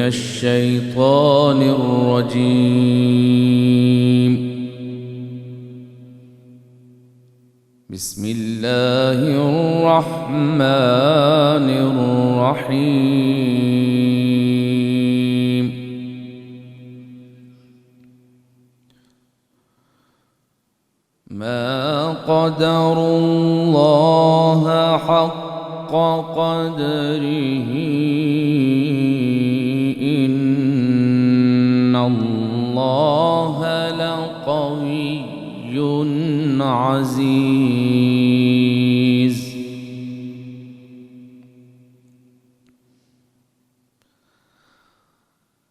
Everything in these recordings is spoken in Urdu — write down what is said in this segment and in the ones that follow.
الشيطان الرجيم. بسم الله الرحمن الرحيم. ما قدروا الله حق قدره إن الله لقوي عزيز.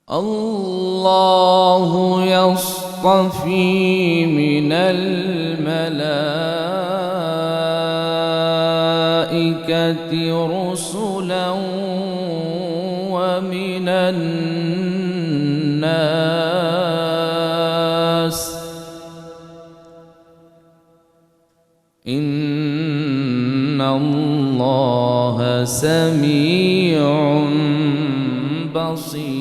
الله يصطفي من الملائكة رسلا ومن الناس إن الله سميع بصير.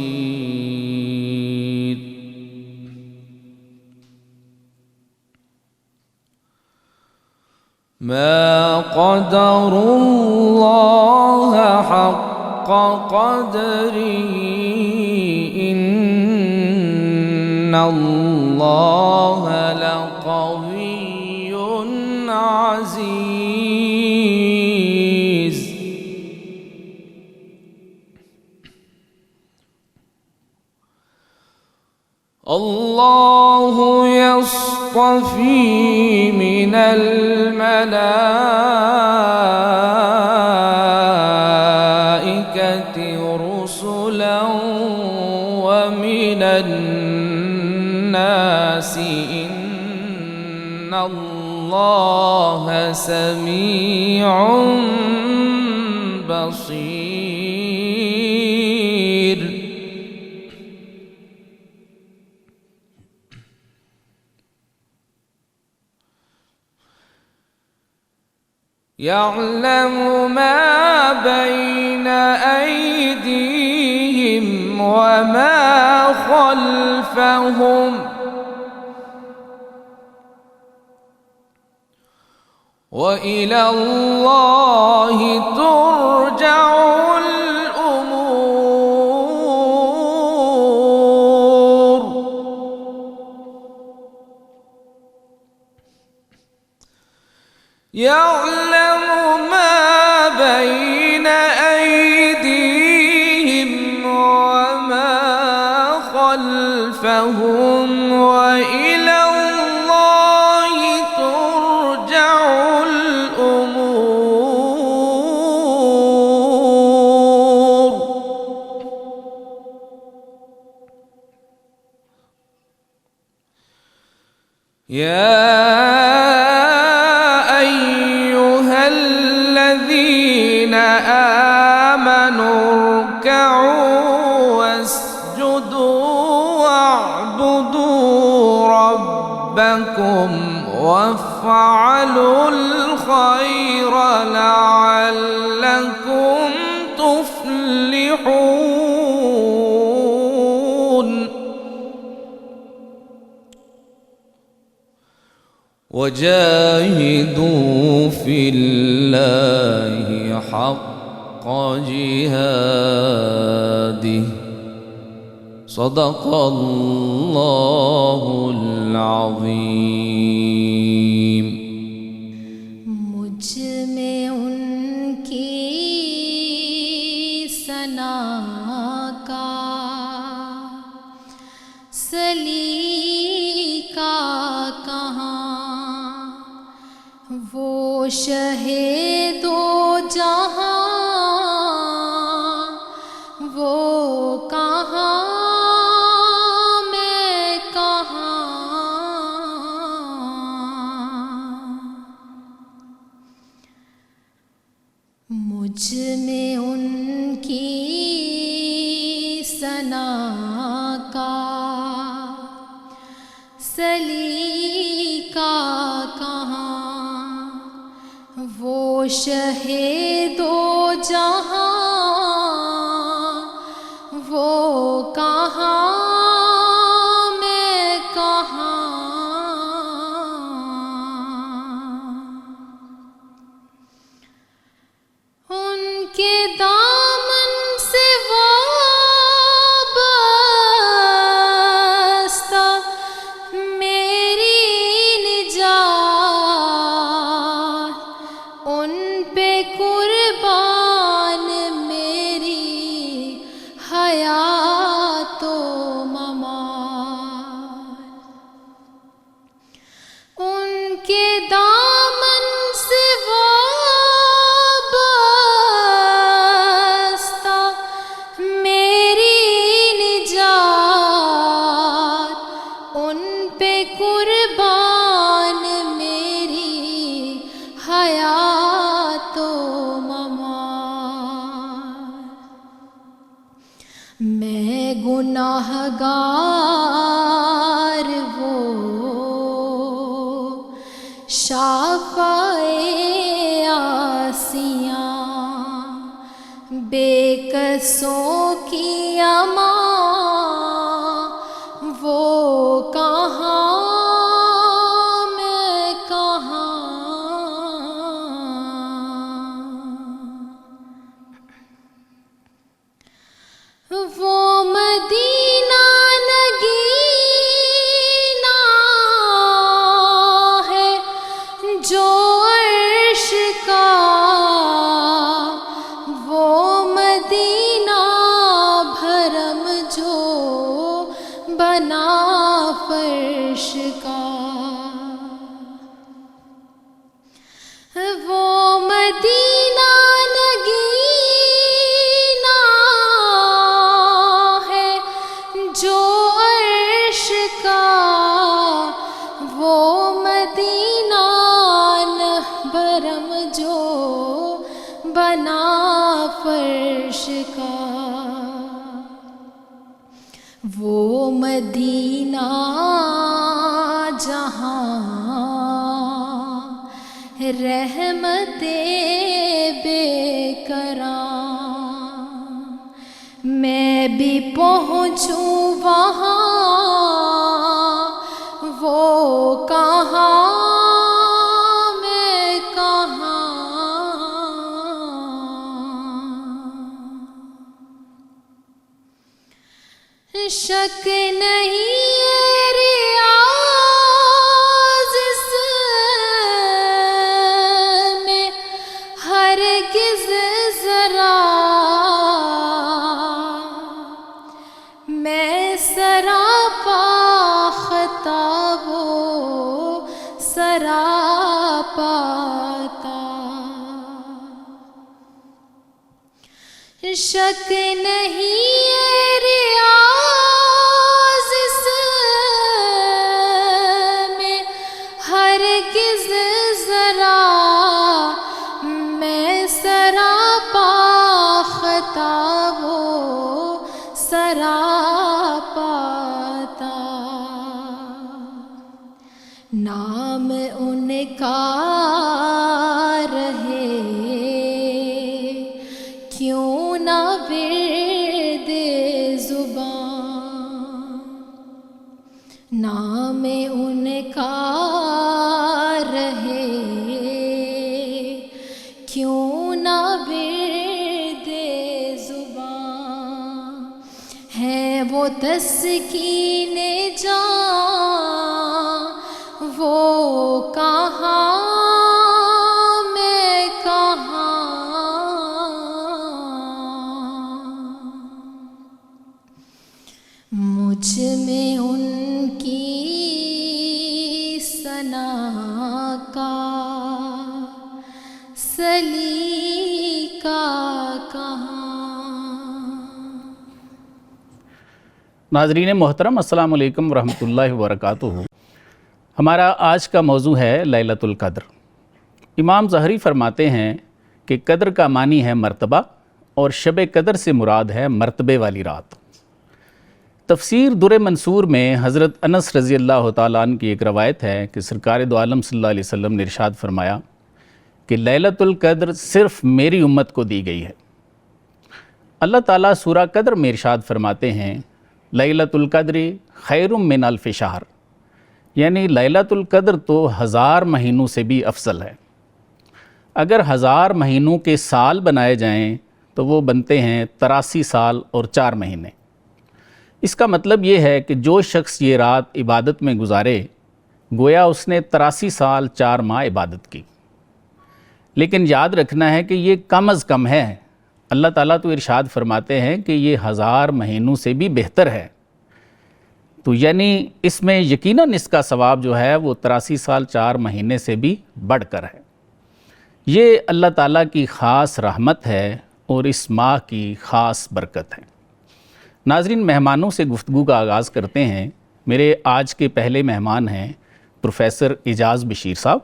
ما قدروا الله حق قدره إن الله لقوي عزيز. الله يصطفي من الملائكة رسلا ومن الناس إن الله سميع بصير. يعلم ما بين أيديهم وما خلفهم وإلى الله ترجع الأمور. يعلم ما بين أيديهم وما خلفهم وإلى الله ترجع الأمور. يا آمنوا اركعوا واسجدوا واعبدوا ربكم وافعلوا الخير لعلكم تفلحون. وجاهدوا في الله حق جهاده صدق الله العظيم. مجھ میں ان کی ثنا کا سلیقہ کہاں، وہ شہید و جہاں وہ کہاں میں کہاں. مجھ میں ان کی ثنا کا سلیقہ کہاں، وہ شہید و جہاں وہ کہاں میں کہاں، ان کے دامن سے وابستہ میری نجات، ان پہ قربان میری حیات و ممات، ان کے دامن سے وابستہ میری نجات، ان پہ قربان میری حیات و ممات۔ میں گناہ گار، وہ شافعِ عاصیاں، بے کسوں کی امان، وہ کہاں میں کہاں، وہ مدینہ نگینا ہے جو عرش کا، وہ مدینہ بھرم جو بنا فرش کا، وہ مدینہ نگینا ہے جو عرش کا، وہ مدینہ برم جو بنا فرش کا، وہ مدینہ جہاں رحمت بے کرام، میں بھی پہنچوں وہاں، وہ کہاں میں کہاں، شک نہیں ہے ریاض اس میں ہرگز ذرا، میں سراپا خطا وہ سراپا عطا، شک نہیں ہے ریاض اس میں ہرگز ذرا، میں سراپا خطا وہ سراپا عطا، نام ان کا رہے کیوں نہ ورد زبان، نام ان کا رہے کیوں نہ ورد زبان، ہے وہ تسکین جان، وہ کہاں میں کہاں، مجھ میں ان کی ثنا کا سلیقہ کہاں۔ ناظرین محترم، السلام علیکم ورحمۃ اللہ وبرکاتہ۔ ہمارا آج کا موضوع ہے لیلۃ القدر۔ امام ظہری فرماتے ہیں کہ قدر کا معنی ہے مرتبہ، اور شب قدر سے مراد ہے مرتبے والی رات۔ تفسیر در منصور میں حضرت انس رضی اللہ تعالیٰ عنہ کی ایک روایت ہے کہ سرکار دو عالم صلی اللہ علیہ وسلم نے ارشاد فرمایا کہ لیلۃ القدر صرف میری امت کو دی گئی ہے۔ اللہ تعالیٰ سورہ قدر میں ارشاد فرماتے ہیں لیلۃ القدر خیر من الف شہر، یعنی لیلۃ القدر تو 1000 مہینوں سے بھی افضل ہے۔ اگر 1000 مہینوں کے سال بنائے جائیں تو وہ بنتے ہیں 83 سال اور 4 مہینے۔ اس کا مطلب یہ ہے کہ جو شخص یہ رات عبادت میں گزارے گویا اس نے 83 سال 4 ماہ عبادت کی۔ لیکن یاد رکھنا ہے کہ یہ کم از کم ہے، اللہ تعالیٰ تو ارشاد فرماتے ہیں کہ یہ 1000 مہینوں سے بھی بہتر ہے، تو یعنی اس میں یقیناً اس کا ثواب جو ہے وہ 83 سال 4 مہینے سے بھی بڑھ کر ہے۔ یہ اللہ تعالیٰ کی خاص رحمت ہے اور اس ماہ کی خاص برکت ہے۔ ناظرین، مہمانوں سے گفتگو کا آغاز کرتے ہیں۔ میرے آج کے پہلے مہمان ہیں پروفیسر اعجاز بشیر صاحب،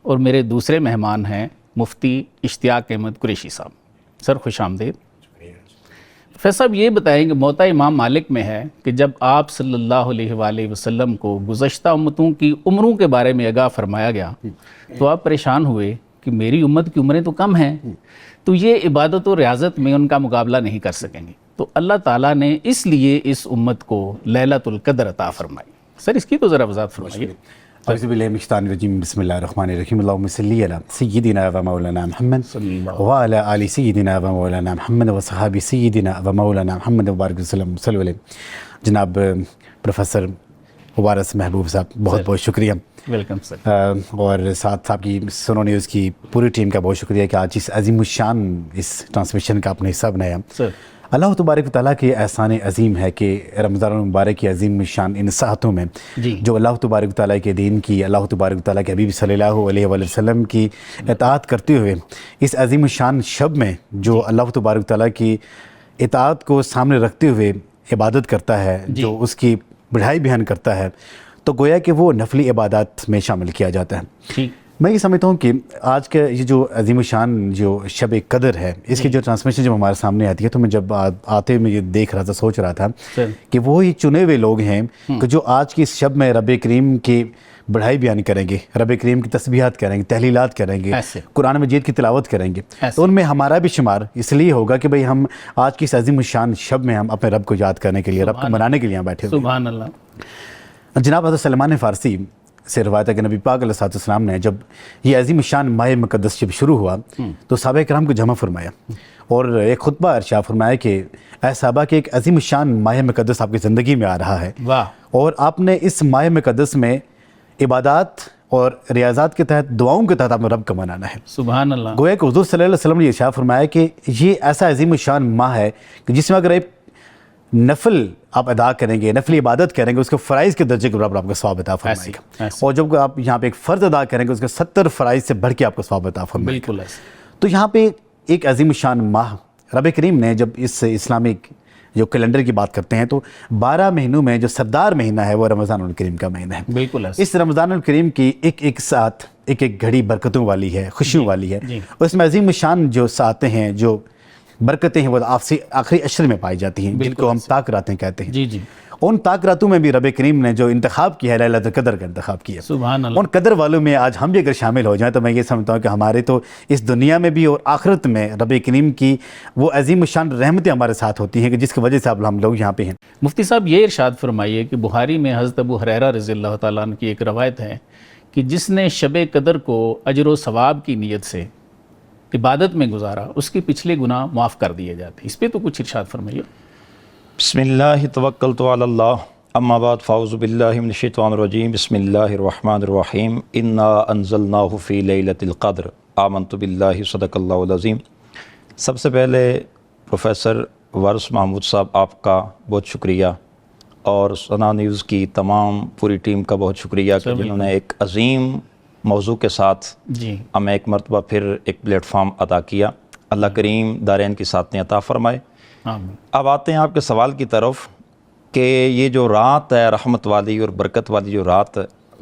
اور میرے دوسرے مہمان ہیں مفتی اشتیاق احمد قریشی صاحب۔ سر خوش آمدید۔ پروفیسر صاحب یہ بتائیں کہ موطا امام مالک میں ہے کہ جب آپ صلی اللہ علیہ وآلہ وسلم کو گزشتہ امتوں کی عمروں کے بارے میں آگاہ فرمایا گیا تو آپ پریشان ہوئے کہ میری امت کی عمریں تو کم ہیں، تو یہ عبادت و ریاضت میں ان کا مقابلہ نہیں کر سکیں گے، تو اللہ تعالیٰ نے اس لیے اس امت کو لیلۃ القدر عطا فرمائی۔ سر اس کی تو ذرا وضاحت فرمائیے۔ اعوذ باللہ من الشیطان الرجیم، بسم اللہ الرحمن الرحیم، اللہم صلی علی سیدنا و مولانا محمد وعلی آل سیدنا و مولانا محمد و صحابی سیدنا و مولانا محمد وبارک وسلم صلی اللہ علیہ۔ جناب پروفیسر مبارک محبوب صاحب، بہت بہت شکریہ۔ Welcome sir. اور ساتھ آپ کی سنو نیوز کی پوری ٹیم کا بہت شکریہ کہ آج اس عظیم الشان اس ٹرانسمیشن کا اپنے حصہ بنایا۔ سر اللہ تبارک و تعالیٰ کے احسان عظیم ہے کہ رمضان المبارک کی عظیم شان ان ساعتوں میں جو اللہ تبارک و تعالیٰ کے دین کی، اللہ تبارک و تعالیٰ کے حبیب صلی اللہ علیہ وآلہ وسلم کی اطاعت کرتے ہوئے اس عظیم شان شب میں جو اللہ تبارک و تعالیٰ کی اطاعت کو سامنے رکھتے ہوئے عبادت کرتا ہے، جو اس کی بڑھائی بیان کرتا ہے، تو گویا کہ وہ نفلی عبادات میں شامل کیا جاتا ہے۔ میں یہ سمجھتا ہوں کہ آج کا یہ جو عظیم الشان جو شب قدر ہے، اس کی جو ٹرانسمیشن جب ہمارے سامنے آتی ہے تو میں جب آتے ہوئے میں یہ دیکھ رہا تھا، سوچ رہا تھا کہ وہ ہی چنے ہوئے لوگ ہیں کہ جو آج کی اس شب میں رب کریم کی بڑھائی بیان کریں گے، رب کریم کی تسبیحات کریں گے، تحلیلات کریں گے، قرآن مجید کی تلاوت کریں گے، تو ان میں ہمارا بھی شمار اس لیے ہوگا کہ بھئی ہم آج کی اس عظیم الشان شب میں ہم اپنے رب کو یاد کرنے کے لیے، رب کو منانے کے لیے بیٹھے ہوئے۔ سبحان اللہ۔ جناب حضرت سلمان فارسی سے روایت ہے کہ نبی پاک علیہ السلام نے جب یہ عظیم الشان ماہ مقدس جب شروع ہوا تو صحابہ کرام کو جمع فرمایا اور ایک خطبہ ارشاد فرمایا کہ اے صحابہ کہ ایک عظیم الشان ماہ مقدس آپ کی زندگی میں آ رہا ہے، اور آپ نے اس ماہ مقدس میں عبادات اور ریاضات کے تحت، دعاؤں کے تحت آپ نے رب کا منانا ہے۔ سبحان اللہ۔ گویا کہ حضور صلی اللہ علیہ وسلم نے ارشاد فرمایا کہ یہ ایسا عظیم الشان ماہ ہے کہ جس میں اگر ایک نفل آپ ادا کریں گے، نفلی عبادت کریں گے، اس کو فرائض کے درجے کے برابر آپ کا ثواب عطا فرمائے گا، اور جب آپ یہاں پہ ایک فرض ادا کریں گے اس کے 70 فرائض سے بڑھ کے آپ کو ثواب عطا فرمائے گا۔ تو یہاں پہ ایک عظیم الشان ماہ رب کریم نے جب اس اسلامک جو کیلنڈر کی بات کرتے ہیں تو 12 مہینوں میں جو سردار مہینہ ہے وہ رمضان الکریم کا مہینہ ہے۔ بالکل۔ اس رمضان الکریم کی ایک ساتھ ایک گھڑی برکتوں والی ہے، خوشیوں والی ہے، اور اس میں عظیم الشان جو ساتیں ہیں، جو برکتیں ہیں، وہ آخری عشر میں پائی جاتی ہیں، جن کو ہم تاک راتیں کہتے ہیں۔ ان تاک راتوں میں بھی رب کریم نے جو انتخاب کیا ہے، لیلۃ القدر کا انتخاب کیا ہے۔ سبحان اللہ۔ ان قدر والوں میں آج ہم بھی اگر شامل ہو جائیں تو میں یہ سمجھتا ہوں کہ ہمارے تو اس دنیا میں بھی اور آخرت میں رب کریم کی وہ عظیم الشان رحمتیں ہمارے ساتھ ہوتی ہیں کہ جس کی وجہ سے اب ہم لوگ یہاں پہ ہیں۔ مفتی صاحب یہ ارشاد فرمائیے کہ بخاری میں حضرت ابو ہریرہ رضی اللہ تعالیٰ عنہ کی ایک روایت ہے کہ جس نے شب قدر کو اجر و ثواب کی نیت سے عبادت میں گزارا اس کے پچھلے گناہ معاف کر دیے جاتے ہیں، اس پہ تو کچھ ارشاد فرمائیے۔ بسم اللہ توکلت علی اللہ، اما بعد فاعوذ باللہ من الشیطان الرجیم، بسم اللہ الرحمن الرحیم، انا انزلناہ فی لیلۃ القدر، آمنت باللہ، صدق اللہ العظیم۔ سب سے پہلے پروفیسر وارث محمود صاحب آپ کا بہت شکریہ، اور سنا نیوز کی تمام پوری ٹیم کا بہت شکریہ کہ جنہوں نے ایک عظیم موضوع کے ساتھ ہمیں ایک مرتبہ پھر ایک پلیٹ فارم عطا کیا۔ اللہ کریم دارین کی ساتھیں عطا فرمائے۔ اب آتے ہیں آپ کے سوال کی طرف کہ یہ جو رات ہے رحمت والی اور برکت والی جو رات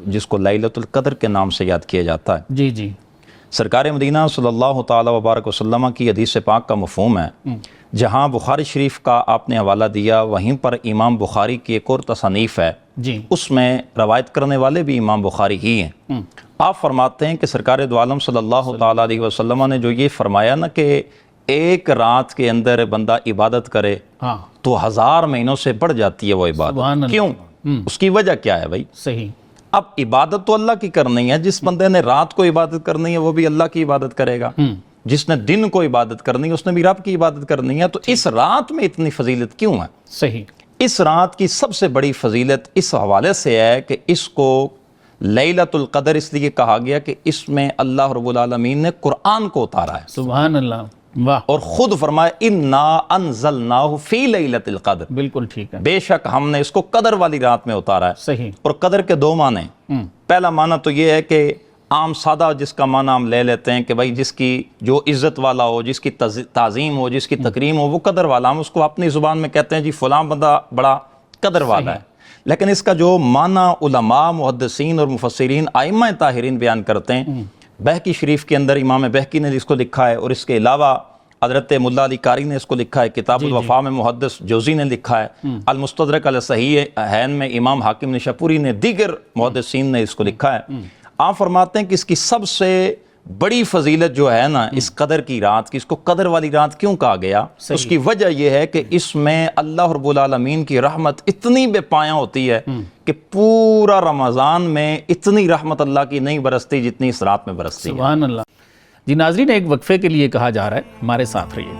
جس کو لیلۃ القدر کے نام سے یاد کیا جاتا ہے، سرکار مدینہ صلی اللہ تعالی وبارک وسلم کی حدیث پاک کا مفہوم ہے، جہاں بخاری شریف کا آپ نے حوالہ دیا وہیں پر امام بخاری کی ایک اور تصنیف ہے، اس میں روایت کرنے والے بھی امام بخاری ہی ہیں۔ آپ فرماتے ہیں کہ سرکار دو عالم صلی اللہ تعالی علیہ وسلم نے جو یہ فرمایا نا کہ ایک رات کے اندر بندہ عبادت کرے ہاں تو 1000 مہینوں سے بڑھ جاتی ہے وہ سبحان عبادت. اللہ. کیوں؟ اس کی وجہ کیا ہے بھائی؟ صحیح. اب عبادت تو اللہ کی کرنی ہے. جس بندے نے رات کو عبادت کرنی ہے وہ بھی اللہ کی عبادت کرے گا. جس نے دن کو عبادت کرنی ہے اس نے بھی رب کی عبادت کرنی ہے. تو اس رات میں اتنی فضیلت کیوں ہے؟ صحیح. اس رات کی سب سے بڑی فضیلت اس حوالے سے ہے کہ اس کو لیلۃ القدر اس لیے کہا گیا کہ اس میں اللہ رب العالمین نے قرآن کو اتارا ہے. سبحان اللہ. واہ. اور خود فرمایا انا انزلناہ فی لیلۃ القدر. بالکل ٹھیک ہے. بے شک ہم نے اس کو قدر والی رات میں اتارا ہے. صحیح. اور قدر کے 2 معنی ہیں. پہلا معنی تو یہ ہے کہ عام سادہ جس کا معنی ہم لے لیتے ہیں کہ بھائی جس کی جو عزت والا ہو، جس کی تعظیم ہو، جس کی تکریم ہو، وہ قدر والا. ہم اس کو اپنی زبان میں کہتے ہیں جی فلاں بندہ بڑا قدر والا ہے. لیکن اس کا جو معنی علماء، محدثین اور مفسرین ائمہ طاہرین بیان کرتے ہیں. بہقی شریف کے اندر امام بہقی نے اس کو لکھا ہے، اور اس کے علاوہ حضرت ملا علی قاری نے اس کو لکھا ہے. کتاب الوفا میں محدث جوزی نے لکھا ہے. المستدرک علی صحیح حین میں امام حاکم نشاپوری نے، دیگر محدثین نے اس کو لکھا ہے. آپ فرماتے ہیں کہ اس کی سب سے بڑی فضیلت جو ہے نا اس قدر کی رات کی، اس کو قدر والی رات کیوں کہا گیا؟ اس کی وجہ یہ ہے کہ اس میں اللہ رب العالمین کی رحمت اتنی بے پایاں ہوتی ہے کہ پورا رمضان میں اتنی رحمت اللہ کی نہیں برستی جتنی اس رات میں برستی ہے. سبحان اللہ. جی ناظرین، ایک وقفے کے لیے کہا جا رہا ہے، ہمارے ساتھ رہیے.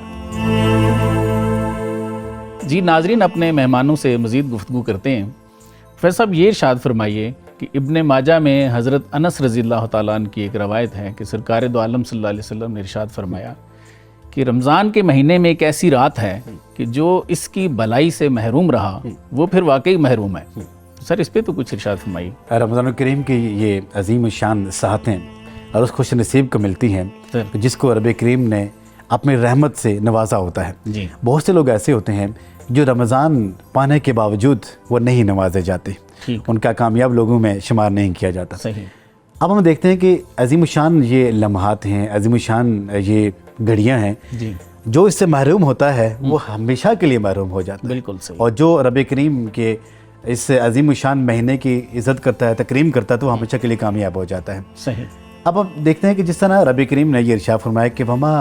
جی ناظرین، اپنے مہمانوں سے مزید گفتگو کرتے ہیں. پروفیسر صاحب، یہ ارشاد فرمائیے کہ ابن ماجہ میں حضرت انس رضی اللہ تعالیٰ عنہ کی ایک روایت ہے کہ سرکار دو عالم صلی اللہ علیہ وسلم نے ارشاد فرمایا کہ رمضان کے مہینے میں ایک ایسی رات ہے کہ جو اس کی بھلائی سے محروم رہا وہ پھر واقعی محروم ہے. سر اس پہ تو کچھ ارشاد فرمائیے. رمضان الکریم کی یہ عظیم الشان ساعتیں اور اس خوش نصیب کو ملتی ہیں جس کو رب کریم نے اپنی رحمت سے نوازا ہوتا ہے. جی. بہت سے لوگ ایسے ہوتے ہیں جو رمضان پانے کے باوجود وہ نہیں نوازے جاتے، ان کا کامیاب لوگوں میں شمار نہیں کیا جاتا. صحیح. اب ہم دیکھتے ہیں کہ عظیم الشان یہ لمحات ہیں، عظیم الشان یہ گھڑیاں ہیں. جی. جو اس سے محروم ہوتا ہے وہ ہمیشہ کے لیے محروم ہو جاتا ہے. بالکل صحیح. اور جو رب کریم کے اس عظیم الشان مہینے کی عزت کرتا ہے، تکریم کرتا ہے، تو وہ ہمیشہ کے لیے کامیاب ہو جاتا ہے. صحیح. اب ہم دیکھتے ہیں کہ جس طرح رب کریم نے یہ ارشاد فرمایا کہ وما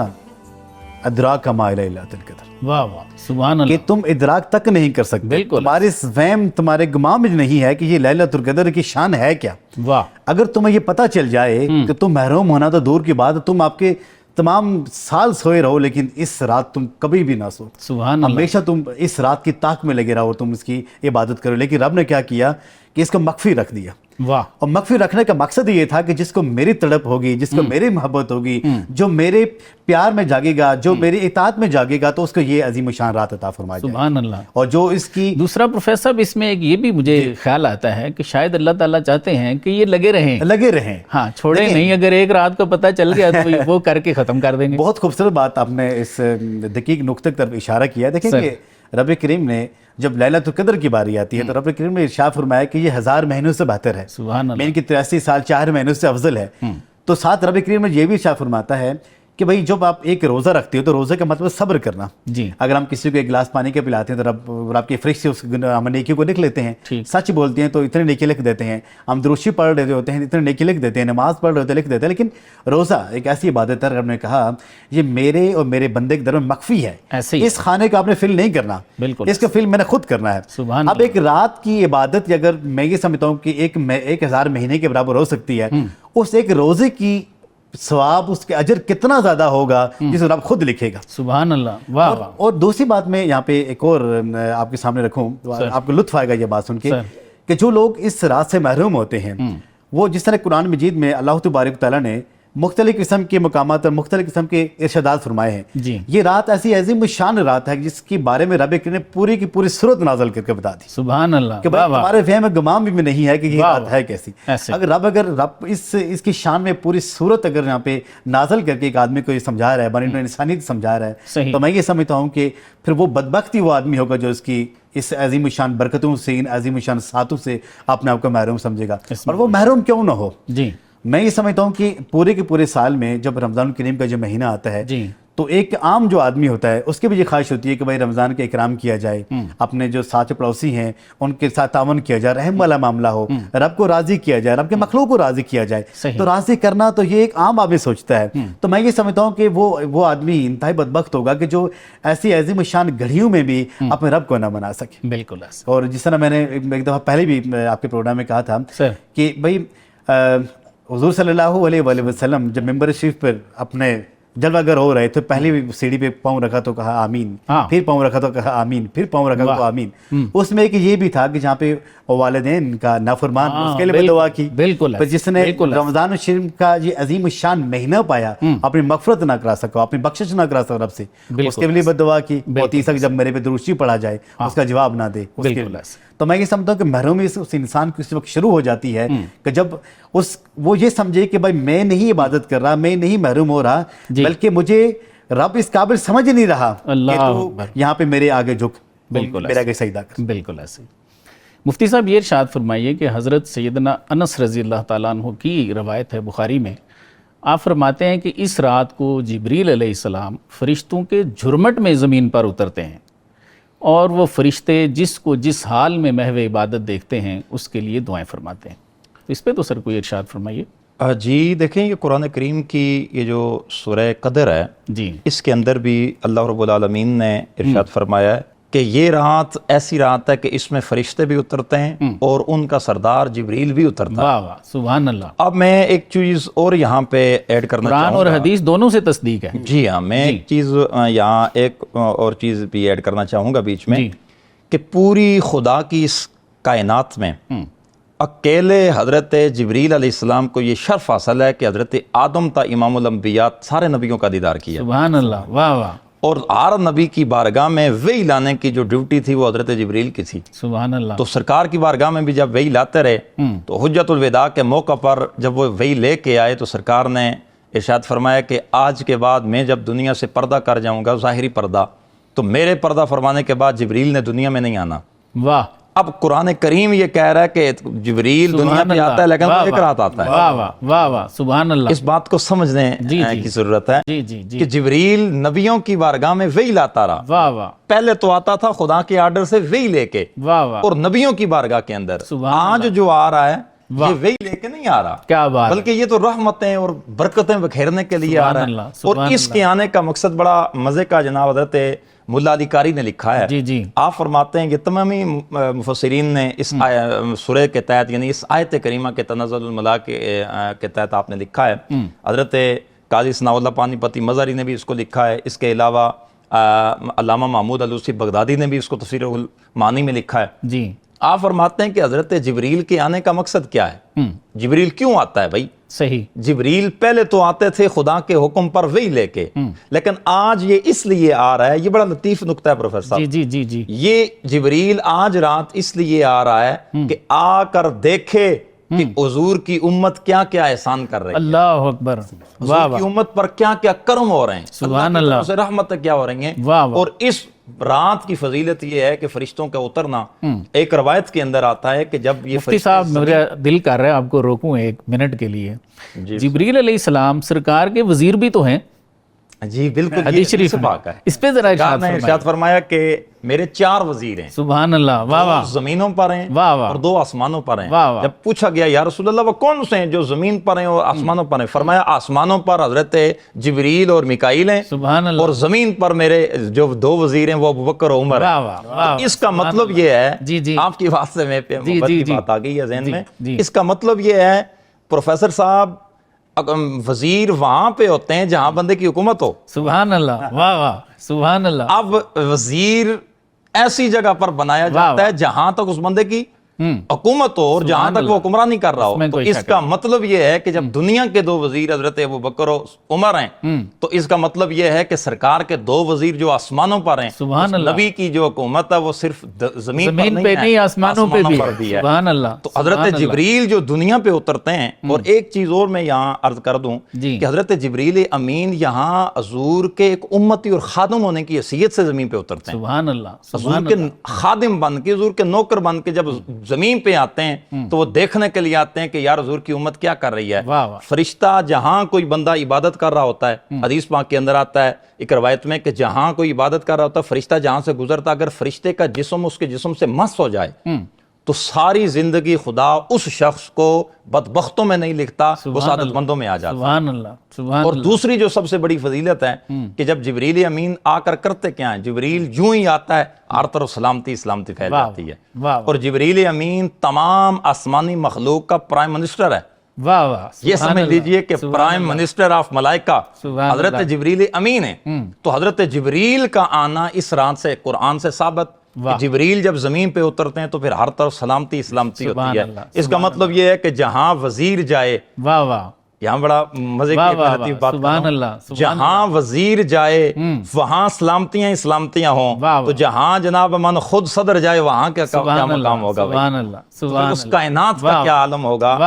ادراک ما لیلۃ القدر، واہ واہ سبحان اللہ، کہ تم ادراک تک نہیں کر سکتے. بالکل. تمہارے وہم، تمہارے گمان میں نہیں ہے کہ یہ لیلۃ القدر کی شان ہے کیا. واہ. اگر تمہیں یہ پتہ چل جائے کہ تم محروم ہونا تو دور کی بات، تم آپ کے تمام سال سوئے رہو لیکن اس رات تم کبھی بھی نہ سو. سبحان اللہ. ہمیشہ تم اس رات کی طاق میں لگے رہو، تم اس کی عبادت کرو. لیکن رب نے کیا کیا کہ اس کو مخفی رکھ دیا. واہ. اور مخفی رکھنے کا مقصد یہ تھا کہ جس کو میری تڑپ ہوگی، جس کو میری محبت ہوگی، جو میرے پیار میں جاگے گا، جو میری اطاعت میں جاگے گا، تو اس کو یہ عظیم الشان رات عطا فرمائی جائے. سبحان اللہ. اور جو اس کی دوسرا پروفیسر صاحب، اس میں ایک یہ بھی مجھے خیال آتا ہے کہ شاید اللہ تعالیٰ چاہتے ہیں کہ یہ لگے رہیں. ہاں، چھوڑے نہیں. اگر ایک رات کو پتہ چل گیا تو وہ کر کے ختم کر دیں گے. بہت خوبصورت بات آپ نے اس دقیق نقطے کی طرف اشارہ کیا. دیکھیں کہ رب کریم نے جب لیلۃ القدر کی باری آتی ہے تو رب کریم نے ارشاد فرمایا کہ یہ 1000 مہینوں سے بہتر ہے. سبحان اللہ. میں ان کی 83 سال 4 مہینوں سے افضل ہے. تو ساتھ رب کریم نے یہ بھی ارشاد فرماتا ہے کہ بھائی جب آپ ایک روزہ رکھتے ہو تو روزے کا مطلب صبر کرنا. جی. اگر ہم کسی کو ایک گلاس پانی کے پلاتے ہیں تو رب کے فرشتے اس نیکی کو لکھ لیتے ہیں. سچ بولتے ہیں تو اتنے نیکی لکھ دیتے ہیں. ہم دروشی پڑھ رہے ہوتے ہیں اتنے نیکی لکھ دیتے ہیں. نماز پڑھ رہے ہوتے ہیں لکھ دیتے ہیں. لیکن روزہ ایک ایسی عبادت ہے، رب نے کہا یہ میرے اور میرے بندے کے درمیان مخفی ہے. اس کھانے کو آپ نے فل نہیں کرنا، بالکل اس کا فل میں نے خود کرنا ہے. سبحان اب ایک رات کی عبادت اگر میں یہ سمجھتا ہوں کہ 1000 مہینے کے برابر ہو سکتی ہے، اس ایک روزے کی ثواب، اس کے اجر کتنا زیادہ ہوگا جس کو رب خود لکھے گا. سبحان اللہ. واہ واہ. اور دوسری بات میں یہاں پہ ایک اور آپ کے سامنے رکھوں، آپ کو لطف آئے گا یہ بات سن کے کہ جو لوگ اس رات سے محروم ہوتے ہیں، وہ جس طرح قرآن مجید میں اللہ تبارک تعالیٰ نے مختلف قسم کے مقامات اور مختلف قسم کے ارشادات فرمائے ہیں. جی. یہ رات ایسی عظیم الشان رات ہے جس کے بارے میں رب کریم نے پوری کی پوری صورت نازل کر کے بتا دی. سبحان اللہ. کہ بھائی تمہارے فہم گمان بھی نہیں ہے کہ یہ رات ہے کیسی. اگر رب اس کی شان میں پوری صورت اگر یہاں پہ نازل کر کے ایک آدمی کو یہ سمجھا رہا ہے، بنی نوع انسانیت سمجھا رہا ہے، تو میں یہ سمجھتا ہوں کہ پھر وہ بدبخت ہی وہ آدمی ہوگا جو اس کی اس عظیم الشان برکتوں سے، ان عظیم الشان ساتوں سے اپنے آپ کو محروم سمجھے گا. اور وہ محروم کیوں نہ ہو. جی. میں یہ سمجھتا ہوں کہ پورے کے پورے سال میں جب رمضان الکریم کا جو مہینہ آتا ہے تو ایک عام جو آدمی ہوتا ہے اس کی بھی یہ خواہش ہوتی ہے کہ بھائی رمضان کا اکرام کیا جائے، اپنے جو ساتھ پڑوسی ہیں ان کے ساتھ تعاون کیا جائے، رحم والا معاملہ ہو، رب کو راضی کیا جائے، رب کے مخلوق کو راضی کیا جائے۔ تو راضی کرنا تو یہ ایک عام آدمی سوچتا ہے۔ تو میں یہ سمجھتا ہوں کہ وہ آدمی انتہائی بدبخت ہوگا کہ جو ایسی عظیم الشان گھڑیوں میں بھی اپنے رب کو نہ منا سکے۔ بالکل۔ اور جس طرح میں نے ایک دفعہ پہلے بھی آپ کے پروگرام میں کہا تھا کہ بھائی حضور صلی اللہ علیہ وآلہ وسلم جب ممبر شریف پر اپنے جلوہ گر ہو رہے تو پہلے بھی سیڑھی پہ پاؤں رکھا تو کہا آمین، پھر پاؤں رکھا تو کہا آمین، پھر پاؤں رکھا تو آمین۔ اس میں ایک یہ بھی تھا کہ جہاں پہ والدین کا نافرمان اس کے لیے بھی دعا کی۔ بالکل۔ پھر جس نے رمضان الشریف کا یہ عظیم الشان مہینہ پایا، اپنی مغفرت نہ کرا سکا، اپنی بخشش نہ کرا سکا رب سے، اس کے لیے بھی دعا کی۔ اور تیسرا جب میرے پہ درود شریف پڑھا جائے اس کا جواب نہ دے۔ تو میں یہ سمجھتا ہوں کہ محرومی اس انسان کی اس وقت شروع ہو جاتی ہے کہ جب وہ یہ سمجھے کہ بھائی میں نہیں عبادت کر رہا، میں نہیں محروم ہو رہا، بلکہ مجھے رب اس قابل سمجھ نہیں رہا کہ تو یہاں پہ میرے آگے جھک، میرے آگے سجدہ کر۔ بالکل ایسے۔ مفتی صاحب یہ ارشاد فرمائیے کہ حضرت سیدنا انس رضی اللہ تعالیٰ عنہ کی روایت ہے بخاری میں، آپ فرماتے ہیں کہ اس رات کو جبریل علیہ السلام فرشتوں کے جھرمٹ میں زمین پر اترتے ہیں، اور وہ فرشتے جس کو جس حال میں محو عبادت دیکھتے ہیں اس کے لیے دعائیں فرماتے ہیں۔ تو اس پہ تو سر کوئی ارشاد فرمائیے۔ جی دیکھیں، یہ قرآن کریم کی یہ جو سورہ قدر ہے، جی، اس کے اندر بھی اللہ رب العالمین نے ارشاد فرمایا ہے کہ یہ رات ایسی رات ہے کہ اس میں فرشتے بھی اترتے ہیں اور ان کا سردار جبریل بھی اترتا ہے۔ واہ واہ، سبحان اللہ۔ اب میں ایک چیز اور یہاں پہ ایڈ کرنا چاہوں گا، قرآن اور حدیث دونوں سے تصدیق ہے۔ جی ہاں، میں ایک چیز یہاں ایک اور چیز بھی ایڈ کرنا چاہوں گا بیچ میں، کہ پوری خدا کی اس کائنات میں اکیلے حضرت جبریل علیہ السلام کو یہ شرف حاصل ہے کہ حضرت آدم تا امام الانبیاء سارے نبیوں کا دیدار کیا۔ سبحان اللہ، واہ واہ۔ اور ہر نبی کی بارگاہ میں وحی لانے کی جو ڈیوٹی تھی وہ حضرت جبریل کی تھی۔ سبحان اللہ۔ تو سرکار کی بارگاہ میں بھی جب وحی لاتے رہے تو حجت الوداع کے موقع پر جب وہ وحی لے کے آئے تو سرکار نے ارشاد فرمایا کہ آج کے بعد میں جب دنیا سے پردہ کر جاؤں گا، ظاہری پردہ، تو میرے پردہ فرمانے کے بعد جبریل نے دنیا میں نہیں آنا۔ واہ۔ اب قرآن کریم یہ کہہ رہا ہے کہ جبریل دنیا پہ آتا ہے لیکن وہ ایک رات آتا ہے۔ واہ واہ واہ واہ، سبحان اللہ۔ اس بات کو سمجھنے کی ضرورت ہے کہ جبریل نبیوں کی بارگاہ میں وحی لاتا رہا۔ واہ واہ۔ پہلے تو آتا تھا خدا کے آرڈر سے وحی لے کے، واہ واہ۔ اور نبیوں کی بارگاہ کے اندر آج جو آ رہا ہے یہ وحی لے کے نہیں آ رہا، کیا بات، بلکہ یہ تو رحمتیں اور برکتیں بکھیرنے کے لیے آ رہا ہے۔ اور اس کے آنے کا مقصد بڑا مزے کا جناب حضرت ملا علی قاری نے لکھا ہے۔ جی جی، آپ فرماتے ہیں کہ تمامی مفسرین نے اس سورہ کے تحت یعنی اس آیت کریمہ کے تنزل الملائکہ کے تحت آپ نے لکھا ہے۔ حضرت قاضی ثناء اللہ پانی پتی مظہری نے بھی اس کو لکھا ہے، اس کے علاوہ علامہ محمود علوسی بغدادی نے بھی اس کو تفسیر المعانی میں لکھا ہے۔ جی، آپ فرماتے ہیں کہ حضرت جبریل کے آنے کا مقصد کیا ہے؟ جبریل کیوں آتا ہے بھائی؟ صحیح، جبریل پہلے تو آتے تھے خدا کے حکم پر وحی لے کے، لیکن آج یہ اس لیے آ رہا ہے، یہ بڑا لطیف نکتہ ہے پروفیسر صاحب۔ جی جی جی جی، یہ جبریل آج رات اس لیے آ رہا ہے کہ آ کر دیکھے کہ حضور کی امت کیا کیا احسان کر رہی ہے، اللہ اکبر، حضور کی امت پر کیا کیا کرم ہو رہے ہیں، سبحان اللہ کی اللہ، طرف سے رحمتیں کیا ہو رہی ہیں۔ واہ واہ۔ اور اس رات کی فضیلت یہ ہے کہ فرشتوں کا اترنا، ایک روایت کے اندر آتا ہے کہ جب یہ مفتی صاحب میرا دل کر رہا ہے آپ کو روکوں ایک منٹ کے لیے۔ جبریل علیہ السلام سرکار کے وزیر بھی تو ہیں۔ جی بالکل، حدیث شریف میں اس پہ ذرا ارشاد فرمایا کہ میرے 4 وزیر ہیں، سبحان اللہ، واہ واہ، 2 زمینوں پر ہیں واہ واہ، اور 2 آسمانوں پر ہیں۔ واہ واہ۔ جب پوچھا گیا یا رسول اللہ وہ کون سے ہیں جو زمین پر ہیں اور آسمانوں پر ہیں؟ فرمایا آسمانوں پر حضرت جبریل اور میکائیل ہیں، سبحان اللہ، اور زمین پر میرے جو 2 وزیر ہیں وہ ابوبکر اور عمر واہ ہیں۔ واہ واہ، اس کا مطلب یہ ہے، جی جی، آپ کی بات سے میں پہ محبت کی بات آ گئی ہے ذہن میں، جی، اس کا مطلب یہ ہے پروفیسر صاحب وزیر وہاں پہ ہوتے ہیں جہاں بندے کی حکومت ہو۔ سبحان اللہ، واہ واہ، سبحان اللہ۔ اب وزیر ایسی جگہ پر بنایا جاتا ہے جہاں تک اس بندے کی حکومت ہو اور جہاں تک وہ حکمرانی کر رہا ہو۔ تو اس کا مطلب یہ ہے کہ جب دنیا کے 2 وزیر حضرت ابوبکر و عمر ہیں تو اس کا مطلب یہ ہے کہ سرکار کے 2 وزیر جو آسمانوں پر ہیں، نبی کی جو حکومت ہے وہ صرف زمین پر نہیں، آسمانوں پہ بھی ہے۔ سبحان اللہ۔ تو حضرت جبریل جو دنیا پہ اترتے ہیں، اور ایک چیز اور میں یہاں عرض کر دوں کہ حضرت جبریل امین یہاں حضور کے ایک امتی اور خادم ہونے کی حیثیت سے زمین پہ اترتے ہیں۔ سبحان اللہ، حضور کے خادم بن کے، حضور کے نوکر بن کے جب زمین پہ آتے ہیں تو وہ دیکھنے کے لیے آتے ہیں کہ یار حضور کی امت کیا کر رہی ہے. واہ واہ. فرشتہ جہاں کوئی بندہ عبادت کر رہا ہوتا ہے، حدیث پاک کے اندر آتا ہے ایک روایت میں کہ جہاں کوئی عبادت کر رہا ہوتا ہے فرشتہ جہاں سے گزرتا، اگر فرشتے کا جسم اس کے جسم سے مس ہو جائے تو ساری زندگی خدا اس شخص کو بدبختوں میں نہیں لکھتا، وہ سعادت مندوں میں آ جاتا. سبحان اللہ سبحان اور اللہ. دوسری جو سب سے بڑی فضیلت ہے کہ جب جبریل امین آ کر کرتے کیا ہیں، جبریل جو ہی آتا ہے ہر طرف سلامتی سلامتی پھیل جاتی ہے. اور جبریل امین تمام آسمانی مخلوق کا پرائم منسٹر ہے. واہ واہ. یہ سمجھ لیجئے کہ پرائم منسٹر آف ملائکہ حضرت جبریل امین ہے. تو حضرت جبریل کا آنا اس رات سے قرآن سے ثابت کہ جبریل جب زمین پہ اترتے ہیں تو پھر ہر طرف سلامتی سلامتی ہوتی ہے. اس کا مطلب یہ ہے کہ جہاں وزیر جائے، واہ واہ، یہاں بڑا مزے کی لطیف بات سبحان اللہ، جہاں وزیر جائے وہاں سلامتیاں ہی سلامتیاں ہوں. تو جہاں جناب من خود صدر جائے وہاں کیا مقام ہوگا بھائی، سبحان اللہ سبحان اس کائنات کا کیا عالم ہوگا.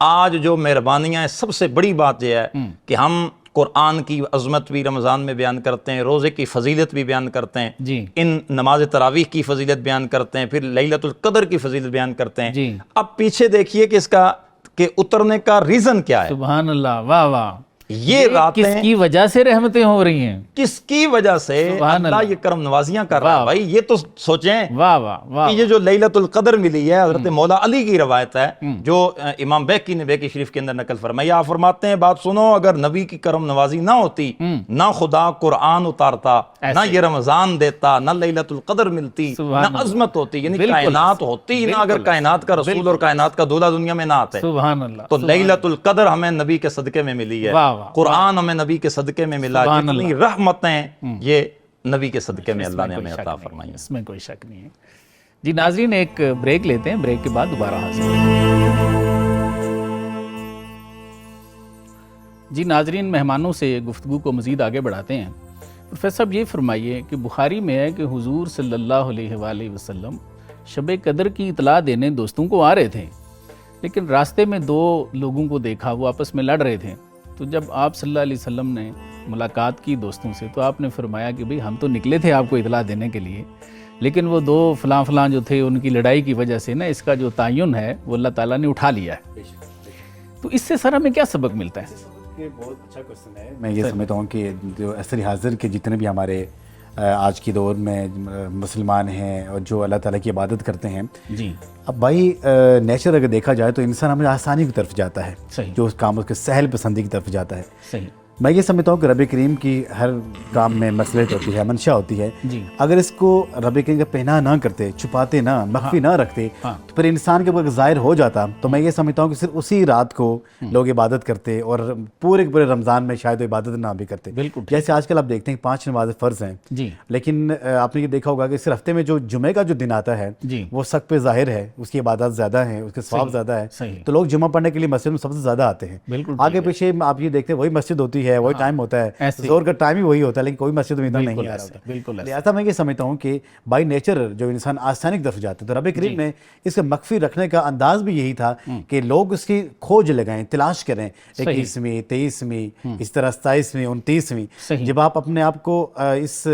آج جو مہربانیاں ہیں، سب سے بڑی بات یہ ہے کہ ہم قرآن کی عظمت بھی رمضان میں بیان کرتے ہیں، روزے کی فضیلت بھی بیان کرتے ہیں، ان نماز تراویح کی فضیلت بیان کرتے ہیں، پھر لیلۃ القدر کی فضیلت بیان کرتے ہیں. اب پیچھے دیکھیے کہ اس کا کہ اترنے کا ریزن کیا ہے. سبحان اللہ. واہ واہ. یہ راتیں کس کی وجہ سے رحمتیں ہو رہی ہیں، کس کی وجہ سے اللہ یہ کرم نوازیاں کر رہا ہے. بھائی یہ تو سوچیں واہ واہ واہ. یہ جو لیلۃ القدر ملی ہے حضرت مولا علی کی روایت ہے جو امام بیہقی نے بیہقی شریف کے اندر نقل فرمائی. آپ فرماتے ہیں بات سنو، اگر نبی کی کرم نوازی نہ ہوتی، نہ خدا قرآن اتارتا، نہ یہ رمضان دیتا، نہ لیلۃ القدر ملتی، نہ عظمت ہوتی، یعنی کائنات ہوتی نہ، اگر کائنات کا رسول اور کائنات کا دولہ دنیا میں نہ آتے. سبحان اللہ. تو لیلۃ القدر ہمیں نبی کے صدقے میں ملی ہے، قرآن ہمیں نبی کے صدقے میں ملا. جتنی رحمتیں یہ نبی کے صدقے میں اللہ نے ہمیں عطا فرمائی. اس میں کوئی شک نہیں ہے. جی ناظرین ایک بریک لیتے ہیں، بریک کے بعد دوبارہ حاضر ہیں. جی ناظرین مہمانوں سے گفتگو کو مزید آگے بڑھاتے ہیں. پروفیسر صاحب یہ فرمائیے کہ بخاری میں ہے کہ حضور صلی اللہ علیہ وآلہ وسلم شب قدر کی اطلاع دینے دوستوں کو آ رہے تھے، لیکن راستے میں دو لوگوں کو دیکھا، وہ آپس میں لڑ رہے تھے. تو جب آپ صلی اللہ علیہ وسلم نے ملاقات کی دوستوں سے تو آپ نے فرمایا کہ بھئی ہم تو نکلے تھے آپ کو اطلاع دینے کے لیے، لیکن وہ دو فلاں فلاں جو تھے ان کی لڑائی کی وجہ سے نا اس کا جو تعین ہے وہ اللہ تعالیٰ نے اٹھا لیا ہے. تو اس سے سر ہمیں کیا سبق ملتا ہے؟ یہ بہت اچھا کوشچن ہے. میں یہ سمجھتا ہوں کہ جو عصر حاضر کے جتنے بھی ہمارے آج کی دور میں مسلمان ہیں اور جو اللہ تعالیٰ کی عبادت کرتے ہیں، جی اب بھائی نیچر اگر دیکھا جائے تو انسان ہمیں آسانی کی طرف جاتا ہے، جو کام اس کے سہل پسندی کی طرف جاتا ہے. صحیح. میں یہ سمجھتا ہوں کہ رب کریم کی ہر کام میں مصلحت ہوتی ہے، منشا ہوتی ہے. اگر اس کو رب کریم کا پناہ نہ کرتے، چھپاتے نہ، مخفی نہ رکھتے تو پھر انسان کے اوپر ظاہر ہو جاتا. تو میں یہ سمجھتا ہوں کہ صرف اسی رات کو لوگ عبادت کرتے اور پورے پورے رمضان میں شاید عبادت نہ بھی کرتے. جیسے آج کل آپ دیکھتے ہیں 5 نمازیں فرض ہیں، لیکن آپ نے یہ دیکھا ہوگا کہ اس ہفتے میں جو جمعے کا جو دن آتا ہے وہ سب پہ ظاہر ہے، اس کی عبادات زیادہ ہیں، اس کے ثواب زیادہ ہے، تو لوگ جمعہ پڑھنے کے لیے مسجد میں سب سے زیادہ آتے ہیں. آگے پیچھے آپ یہ دیکھتے ہیں وہی مسجد ہوتی ہے، وہی ٹائم ہوتا ہے، زور کا ٹائم ہی وہی ہوتا ہے، لیکن کوئی مسجد میں اتنا نہیں آ رہا ہوتا. لہٰذا میں یہ سمجھتا ہوں کہ بائی نیچر جو انسان آسانی کی طرف جاتے، تو رب کریم نے اس کو مخفی رکھنے کا انداز بھی یہی تھا کہ لوگ اس کی کھوج لگائیں، تلاش کریں 21ویں 23ویں اس طرح 27ویں 29ویں. جب آپ اپنے آپ کو اس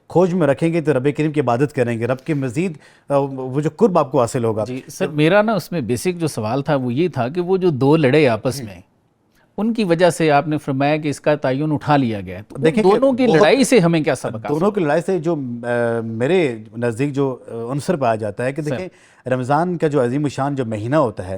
کھوج میں رکھیں گے تو رب کریم کی عبادت کریں گے، رب کے مزید وہ جو قرب آپ کو حاصل ہوگا. سر میرا نا اس میں بیسک جو سوال تھا وہ یہ تھا کہ وہ جو دو لڑے آپس میں، ان کی وجہ سے آپ نے فرمایا کہ اس کا تعین اٹھا لیا گیا. دیکھیں دونوں کی لڑائی سے ہمیں کیا سبق؟ دونوں کی لڑائی سے جو میرے نزدیک جو عنصر پایا جاتا ہے کہ دیکھیں رمضان کا جو عظیم الشان جو مہینہ ہوتا ہے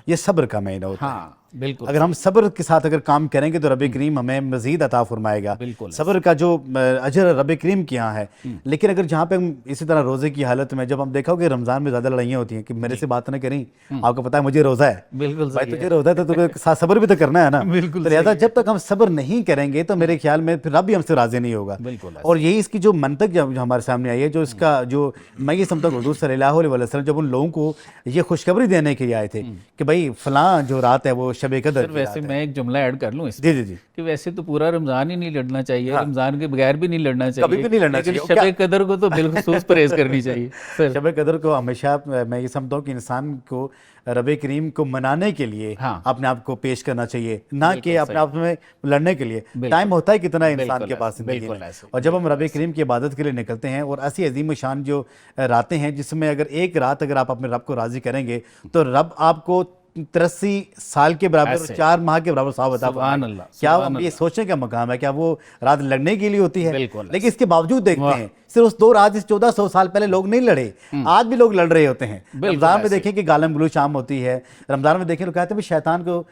یہ صبر کا مہینہ ہوتا ہے. بالکل. اگر ہم صبر کے ساتھ اگر کام کریں گے تو رب کریم ہمیں مزید عطا فرمائے گا. صبر کا جو اجر رب کریم کے یہاں ہے. لیکن اگر جہاں پہ ہم اسی طرح روزے کی حالت میں جب ہم دیکھا کہ رمضان میں زیادہ لڑائیاں ہوتی ہیں کہ میرے سے بات نہ کریں، آپ کو پتا ہے مجھے روزہ ہے، بالکل بھائی تجھے روزہ ہے تو تمہیں ساتھ صبر بھی تو کرنا ہے نا. تو لہٰذا جب تک ہم صبر نہیں کریں گے تو میرے خیال میں پھر رب بھی ہم سے راضی نہیں ہوگا. اور یہی اس کی جو منطق جو ہمارے سامنے آئی ہے، جو اس کا جو میں یہ سمجھتا ہوں حضور صلی اللہ علیہ وسلم جب ان لوگوں کو یہ خوشخبری دینے کے لیے آئے تھے کہ بھائی فلاں جو رات ہے وہ شب شب قدر سر ویسے میں ایک جملہ ایڈ کر لوں اس جی جی جی کہ ویسے تو پورا رمضان ہی نہیں لڑنا چاہیے، رمضان کے بغیر بھی نہیں لڑنا چاہیے، کبھی بھی نہیں لڑنا چاہیے، شب قدر کو تو بالخصوص پرہیز کرنی چاہیے سر۔ شب قدر کو ہمیشہ میں یہ سمجھتا ہوں کہ انسان کو رب کریم کو منانے کے لیے اپنے آپ کو پیش کرنا چاہیے، نہ کہ اپنے آپ میں لڑنے کے لیے۔ ٹائم ہوتا ہے کتنا انسان کے پاس زندگی میں، اور جب ہم رب کریم کی عبادت کے لیے نکلتے ہیں، اور ایسی عظیم شان جو راتیں ہیں جس میں اگر ایک رات اگر آپ اپنے رب کو راضی کریں گے تو رب آپ کو 83 سال کے برابر اور 4 ماہ کے برابر ثواب عطا فرمائے گا۔ کیا یہ سوچنے کا مقام ہے، کیا وہ رات لڑنے کے لیے ہوتی ہے؟ لیکن اس کے باوجود دیکھتے ہیں صرف اس 2 رات 1400 سال پہلے لوگ نہیں لڑے، آج بھی لوگ لڑ رہے ہوتے ہیں۔ رمضان میں دیکھیں کہ گالم گلوچ عام ہوتی ہے، رمضان میں دیکھیں لوگ کہتے ہیں شیطان کو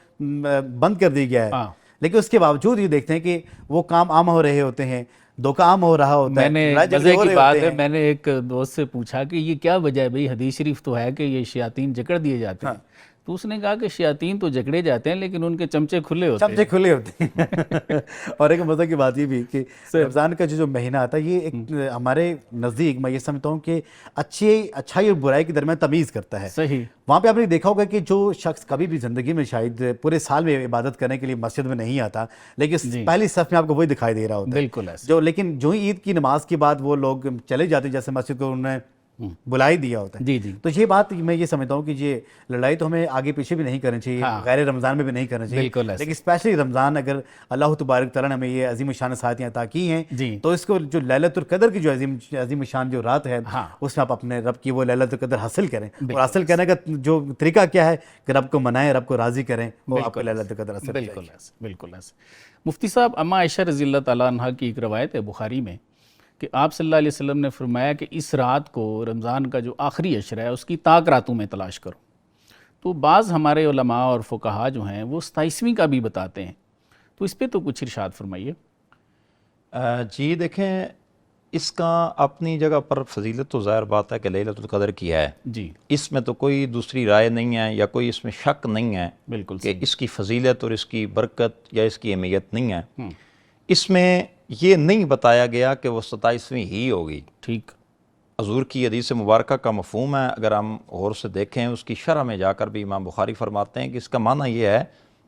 بند کر دی گیا ہے، لیکن اس کے باوجود یہ دیکھتے ہیں کہ وہ کام عام ہو رہے ہوتے ہیں، دھوکہ عام ہو رہا ہوتا ہے۔ مزے کی بات ہے، میں نے ایک دوست سے پوچھا کہ یہ کیا وجہ ہے بھئی، حدیث شریف تو ہے کہ یہ شیاطین جکڑ دیے جاتے ہیں، تو اس نے کہا کہ شیاطین تو جکڑے جاتے ہیں لیکن ان کے چمچے کھلے ہوتے ہیں، چمچے کھلے ہوتے ہیں۔ اور ایک مزے کی بات یہ بھی کہ رمضان کا جو مہینہ آتا ہے یہ ایک ہمارے نزدیک میں یہ سمجھتا ہوں کہ اچھائی اور برائی کے درمیان تمیز کرتا ہے۔ صحیح، وہاں پہ آپ نے دیکھا ہوگا کہ جو شخص کبھی بھی زندگی میں شاید پورے سال میں عبادت کرنے کے لیے مسجد میں نہیں آتا، لیکن پہلی صف میں آپ کو وہی دکھائی دے رہا ہوتا ہے، بالکل جو لیکن جو ہی عید کی نماز کے بعد وہ لوگ چلے جاتے جیسے مسجد کو انہوں نے بلا ہی دیا ہوتا ہے۔ جی جی، تو یہ بات میں یہ سمجھتا ہوں کہ یہ لڑائی تو ہمیں آگے پیچھے بھی نہیں کرنی چاہیے، غیر رمضان میں بھی نہیں کرنا چاہیے، لیکن اسپیشلی رمضان اگر اللہ تبارک تعالیٰ نے ہمیں یہ عظیم شان ساعتیں عطا کی ہیں تو اس کو جو لیلۃ القدر کی جو عظیم شان جو رات ہے اس میں آپ اپنے رب کی وہ لیلۃ القدر حاصل کریں، اور حاصل کرنے کا جو طریقہ کیا ہے کہ رب کو منائیں، رب کو راضی کریں، اور آپ کو لیلۃ القدر حاصل کریں۔ بالکل ایسے۔ مفتی صاحب، اما عائشہ رضی اللہ تعالیٰ عنہ کی ایک روایت ہے بخاری میں کہ آپ صلی اللہ علیہ وسلم نے فرمایا کہ اس رات کو، رمضان کا جو آخری عشرہ ہے، اس کی طاق راتوں میں تلاش کرو۔ تو بعض ہمارے علماء اور فقہا جو ہیں وہ 27ویں کا بھی بتاتے ہیں، تو اس پہ تو کچھ ارشاد فرمائیے۔ جی دیکھیں، اس کا اپنی جگہ پر فضیلت تو ظاہر بات ہے کہ لیلۃ القدر کی ہے جی، اس میں تو کوئی دوسری رائے نہیں ہے یا کوئی اس میں شک نہیں ہے بالکل کہ اس کی فضیلت اور اس کی برکت یا اس کی اہمیت نہیں ہے۔ اس میں یہ نہیں بتایا گیا کہ وہ 27ویں ہی ہوگی۔ ٹھیک، حضور کی حدیث مبارکہ کا مفہوم ہے، اگر ہم غور سے دیکھیں اس کی شرح میں جا کر بھی امام بخاری فرماتے ہیں کہ اس کا معنی یہ ہے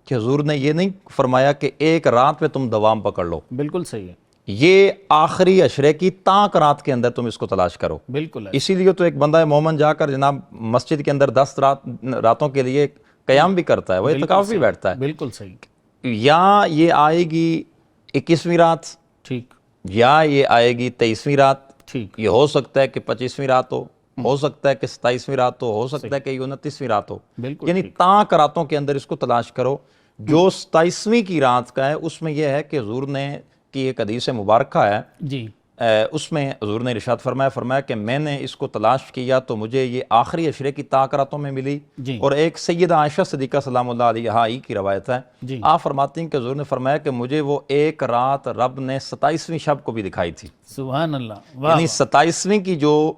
کہ حضور نے یہ نہیں فرمایا کہ ایک رات میں تم دوام پکڑ لو، بالکل صحیح ہے، یہ آخری عشرے کی طاق رات کے اندر تم اس کو تلاش کرو۔ بالکل ہے، اسی لیے تو ایک بندہ مومن جا کر جناب مسجد کے اندر 10 راتوں کے لیے قیام بھی کرتا ہے، وہ اعتکاف بھی بیٹھتا ہے۔ بالکل صحیح، یا یہ آئے گی 21ویں رات، ٹھیک، یا یہ آئے گی 23ویں رات، ٹھیک، یہ ہو سکتا ہے کہ 25ویں رات ہو سکتا ہے کہ 27ویں رات ہو سکتا ہے کہ 29ویں رات ہو، بالکل، یعنی طاق راتوں کے اندر اس کو تلاش کرو۔ جو 27ویں کی رات کا ہے اس میں یہ ہے کہ حضور نے کی ایک حدیث مبارکہ ہے، جی، اس میں حضور نے ارشاد فرمایا کہ میں نے اس کو تلاش کیا تو مجھے یہ آخری عشرے کی طاق راتوں میں ملی۔ اور ایک سیدہ عائشہ صدیقہ سلام اللہ علیہا ہی کی روایت ہے، آپ فرماتی ہیں کہ حضور نے فرمایا کہ مجھے وہ ایک رات رب نے 27ویں شب کو بھی دکھائی تھی۔ سبحان اللہ، یعنی 27ویں کی جو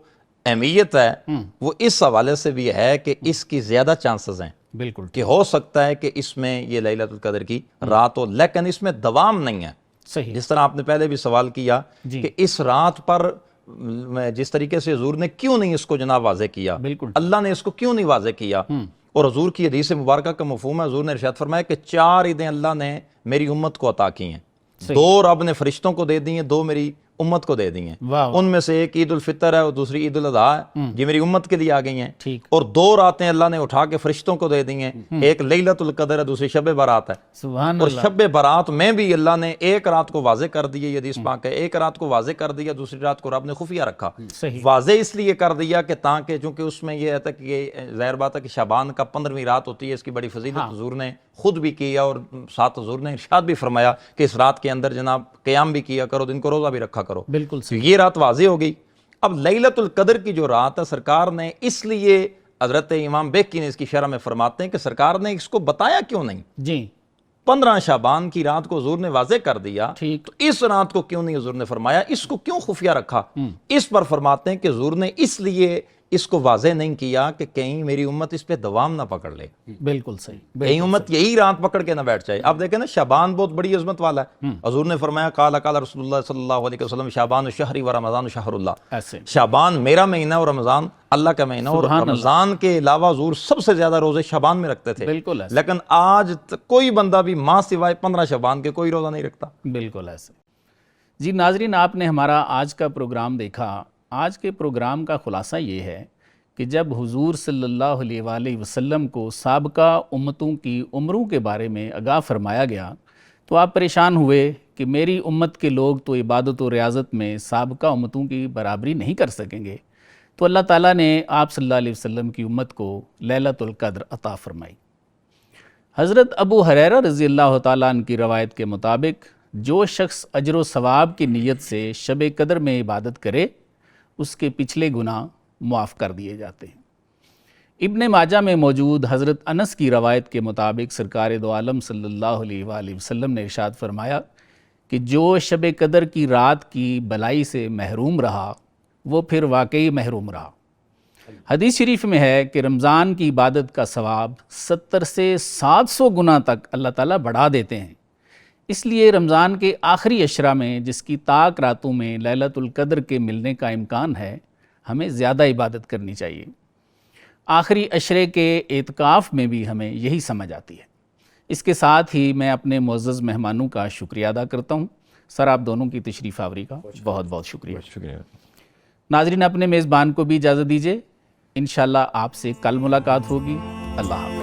اہمیت ہے وہ اس حوالے سے بھی ہے کہ اس کی زیادہ چانسز ہیں بالکل، کہ ہو سکتا ہے کہ اس میں یہ لیلۃ القدر کی رات ہو، لیکن اس میں دوام نہیں ہے۔ صحیح، جس طرح آپ نے پہلے بھی سوال کیا کہ اس رات پر جس طریقے سے حضور نے کیوں نہیں اس کو جناب واضح کیا، بالکل، اللہ نے اس کو کیوں نہیں واضح کیا، اور حضور کی حدیث مبارکہ کا مفہوم ہے، حضور نے ارشاد فرمایا کہ 4 عیدیں اللہ نے میری امت کو عطا کی ہیں، 2 رب نے فرشتوں کو دے دی ہیں، 2 میری امت کو دے دی ہیں۔ ان میں سے ایک عید الفطر ہے اور دوسری عید الاضحیٰ ہے، یہ میری امت کے لیے آ گئی ہیں۔ ٹھیک، اور 2 راتیں اللہ نے اٹھا کے فرشتوں کو دے دی ہیں، ایک لیلۃ القدر ہے، دوسری شب برات ہے۔ سبحان اور اللہ، شب برات میں بھی اللہ نے ایک رات کو واضح کر دی، یہ حدیث پاک ہے، ایک رات کو واضح کر دیا، دوسری رات کو رب نے خفیہ رکھا۔ صحیح، واضح اس لیے کر دیا کہ تاکہ چونکہ اس میں یہ ہے کہ ظاہر بات ہے کہ شعبان کا 15ویں رات ہوتی ہے، اس کی بڑی فضیلت حضور نے خود بھی کیا اور ساتھ حضور نے ارشاد بھی فرمایا کہ اس رات کے اندر جناب قیام بھی کیا کرو، دن کو روزہ بھی رکھا کرو۔ بالکل صحیح، یہ رات واضح ہو گئی۔ اب لیلۃ القدر کی جو رات ہے سرکار نے اس لیے، حضرت امام بیکی نے اس کی شرح میں فرماتے ہیں کہ سرکار نے اس کو بتایا کیوں نہیں؟ جی، 15 شعبان کی رات کو حضور نے واضح کر دیا، ٹھیک، تو اس رات کو کیوں نہیں حضور نے فرمایا، اس کو کیوں خفیہ رکھا؟ اس پر فرماتے ہیں کہ حضور نے اس لیے اس کو واضح نہیں کیا کہ کہیں میری امت اس پہ دوام نہ پکڑ لے، بالکل صحیح، کہیں امت یہی رات پکڑ کے نہ بیٹھ جائے۔ اب دیکھیں نا، شعبان بہت بڑی عظمت والا ہے، حضور نے فرمایا قال قال رسول اللہ صلی اللہ علیہ وسلم شعبان شہری و رمضان شہر اللہ، ایسے شعبان میرا مہینہ اور رمضان اللہ کا مہینہ، اور رمضان کے علاوہ حضور سب سے زیادہ روزے شعبان میں رکھتے تھے، بالکل ایسے، لیکن آج کوئی بندہ بھی ماں سوائے 15 شعبان کے کوئی روزہ نہیں رکھتا۔ بالکل ایسے۔ جی ناظرین، آپ نے ہمارا آج کا پروگرام دیکھا۔ آج کے پروگرام کا خلاصہ یہ ہے کہ جب حضور صلی اللہ علیہ وآلہ وسلم کو سابقہ امتوں کی عمروں کے بارے میں آگاہ فرمایا گیا تو آپ پریشان ہوئے کہ میری امت کے لوگ تو عبادت و ریاضت میں سابقہ امتوں کی برابری نہیں کر سکیں گے، تو اللہ تعالیٰ نے آپ صلی اللہ علیہ وسلم کی امت کو لیلۃ القدر عطا فرمائی۔ حضرت ابو ہریرہ رضی اللہ تعالیٰ عنہ کی روایت کے مطابق جو شخص اجر و ثواب کی نیت سے شب قدر میں عبادت کرے اس کے پچھلے گناہ معاف کر دیے جاتے ہیں۔ ابن ماجہ میں موجود حضرت انس کی روایت کے مطابق سرکار دو عالم صلی اللہ علیہ وآلہ وسلم نے ارشاد فرمایا کہ جو شب قدر کی رات کی بلائی سے محروم رہا وہ پھر واقعی محروم رہا۔ حدیث شریف میں ہے کہ رمضان کی عبادت کا ثواب 70 سے 700 گنا تک اللہ تعالیٰ بڑھا دیتے ہیں۔ اس لیے رمضان کے آخری عشرہ میں جس کی طاق راتوں میں لیلۃ القدر کے ملنے کا امکان ہے، ہمیں زیادہ عبادت کرنی چاہیے۔ آخری عشرے کے اعتکاف میں بھی ہمیں یہی سمجھ آتی ہے۔ اس کے ساتھ ہی میں اپنے معزز مہمانوں کا شکریہ ادا کرتا ہوں۔ سر، آپ دونوں کی تشریف آوری کا بہت بہت شکریہ۔ ناظرین، اپنے میزبان کو بھی اجازت دیجیے، انشاءاللہ آپ سے کل ملاقات ہوگی۔ اللہ حافظ۔